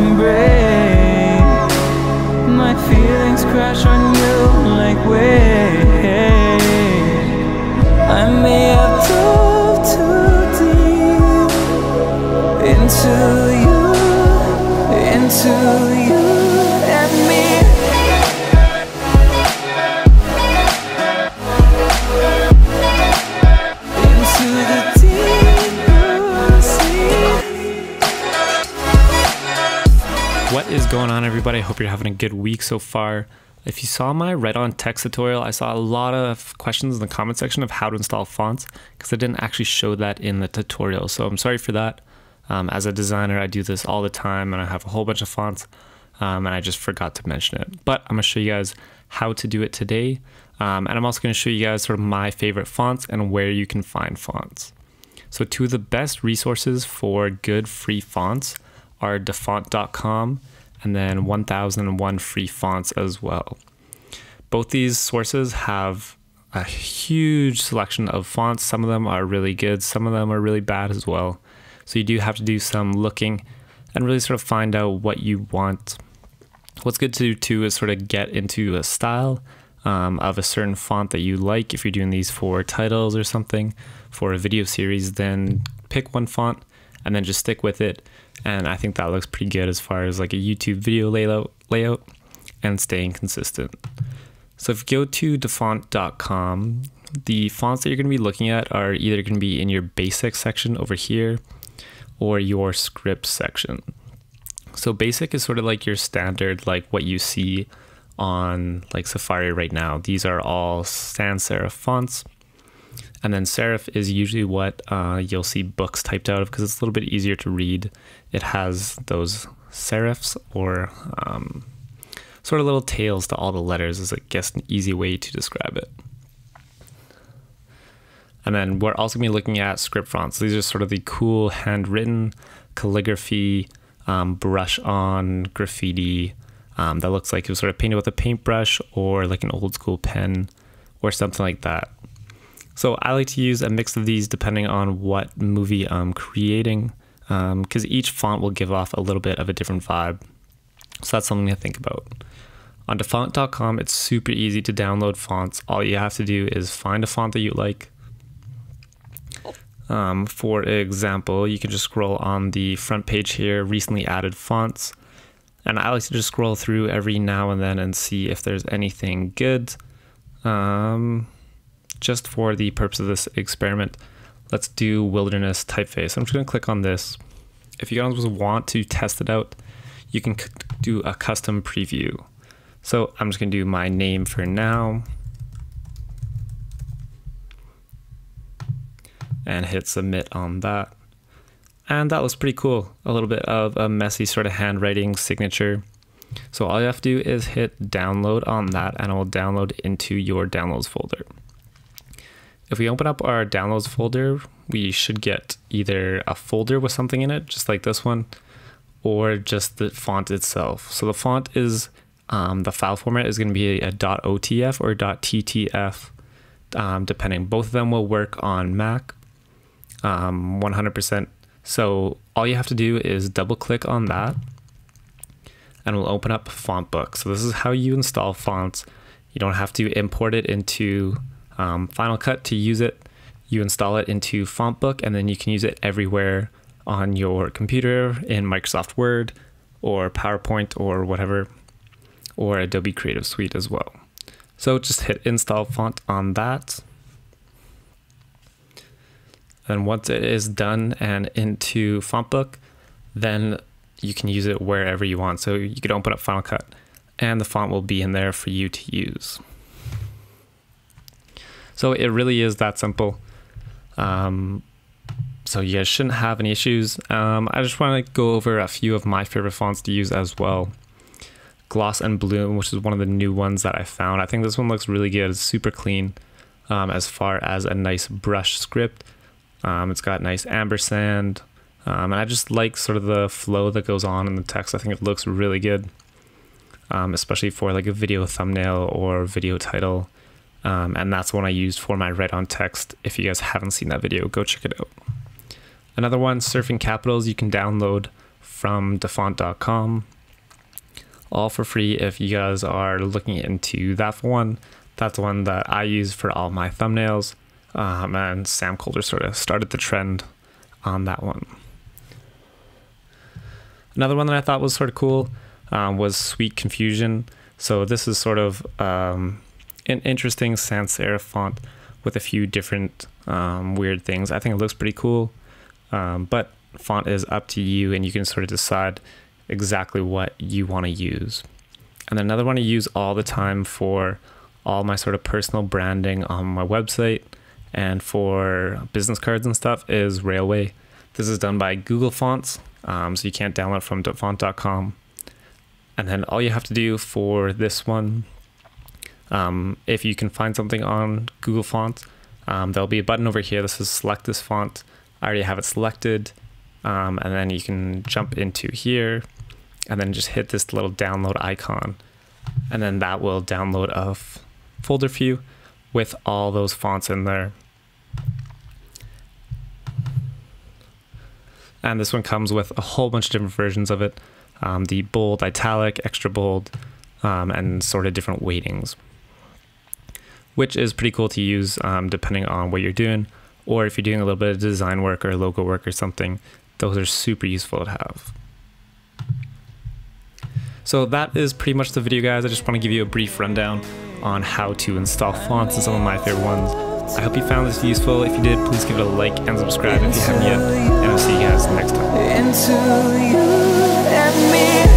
and break. My feelings crash on you like waves. I may have dove too deep into you and me. Into the deep blue sea. What is going on, everybody? I hope you're having a good week so far. If you saw my write-on text tutorial, I saw a lot of questions in the comment section of how to install fonts because I didn't actually show that in the tutorial. So I'm sorry for that. As a designer, I do this all the time and I have a whole bunch of fonts and I just forgot to mention it. But I'm going to show you guys how to do it today. And I'm also going to show you guys sort of my favorite fonts and where you can find fonts. So two of the best resources for good free fonts are dafont.com and then 1001 free fonts as well. Both these sources have a huge selection of fonts. Some of them are really good, some of them are really bad as well. So you do have to do some looking and really sort of find out what you want. What's good to do too is sort of get into a style of a certain font that you like. If you're doing these for titles or something for a video series, then pick one font and then just stick with it. And I think that looks pretty good as far as like a YouTube video layout and staying consistent. So if you go to dafont.com, the fonts that you're going to be looking at are either going to be in your basic section over here or your script section. So basic is sort of like your standard, like what you see on like Safari right now. These are all sans serif fonts. And then serif is usually what you'll see books typed out of because it's a little bit easier to read. It has those serifs or sort of little tails to all the letters is, I guess, an easy way to describe it. And then we're also going to be looking at script fonts. These are sort of the cool handwritten calligraphy, brush on graffiti that looks like it was sort of painted with a paintbrush or like an old school pen or something like that. So I like to use a mix of these depending on what movie I'm creating because each font will give off a little bit of a different vibe. So that's something to think about. On dafont.com, it's super easy to download fonts. All you have to do is find a font that you like. For example, you can just scroll on the front page here, recently added fonts. And I like to just scroll through every now and then and see if there's anything good. Just for the purpose of this experiment, let's do wilderness typeface. I'm just going to click on this. If you guys want to test it out, you can do a custom preview. So I'm just going to do my name for now and hit submit on that. And that looks pretty cool. A little bit of a messy sort of handwriting signature. So all you have to do is hit download on that and it will download into your downloads folder. If we open up our downloads folder, we should get either a folder with something in it, just like this one, or just the font itself. So the font is, the file format is going to be a .otf or .ttf, depending. Both of them will work on Mac, 100%. So all you have to do is double click on that and we'll open up Font Book. So this is how you install fonts. You don't have to import it into Final Cut to use it. You install it into Font Book and then you can use it everywhere on your computer in Microsoft Word or PowerPoint or whatever, or Adobe Creative Suite as well. So just hit install font on that. And once it is done and into Font Book, then you can use it wherever you want. So you could open up Final Cut and the font will be in there for you to use. So it really is that simple. So you guys shouldn't have any issues. I just want to go over a few of my favorite fonts to use as well. Gloss and Bloom, which is one of the new ones that I found. I think this one looks really good. It's super clean as far as a nice brush script. It's got nice ampersand. And I just like sort of the flow that goes on in the text. I think it looks really good, especially for like a video thumbnail or video title. And that's one I used for my write-on text. If you guys haven't seen that video, go check it out. Another one, Surfing Capitals, you can download from defont.com, all for free if you guys are looking into that one. That's the one that I use for all my thumbnails, and Sam Colder sort of started the trend on that one. Another one that I thought was sort of cool was Sweet Confusion. So this is sort of an interesting sans serif font with a few different weird things. I think it looks pretty cool, but font is up to you, and you can sort of decide exactly what you want to use. And then another one I use all the time for all my sort of personal branding on my website and for business cards and stuff is Railway. This is done by Google Fonts, so you can't download from defont.com. And then all you have to do for this one, if you can find something on Google Fonts, there'll be a button over here that says select this font. I already have it selected, and then you can jump into here and then just hit this little download icon, and then that will download a folder for you with all those fonts in there. And this one comes with a whole bunch of different versions of it. The bold, italic, extra bold, and sort of different weightings, which is pretty cool to use depending on what you're doing, or if you're doing a little bit of design work or logo work or something. Those are super useful to have. So that is pretty much the video, guys. I just want to give you a brief rundown on how to install fonts and some of my favorite ones. I hope you found this useful. If you did, please give it a like and subscribe if you haven't yet, and I'll see you guys next time. Into you and me.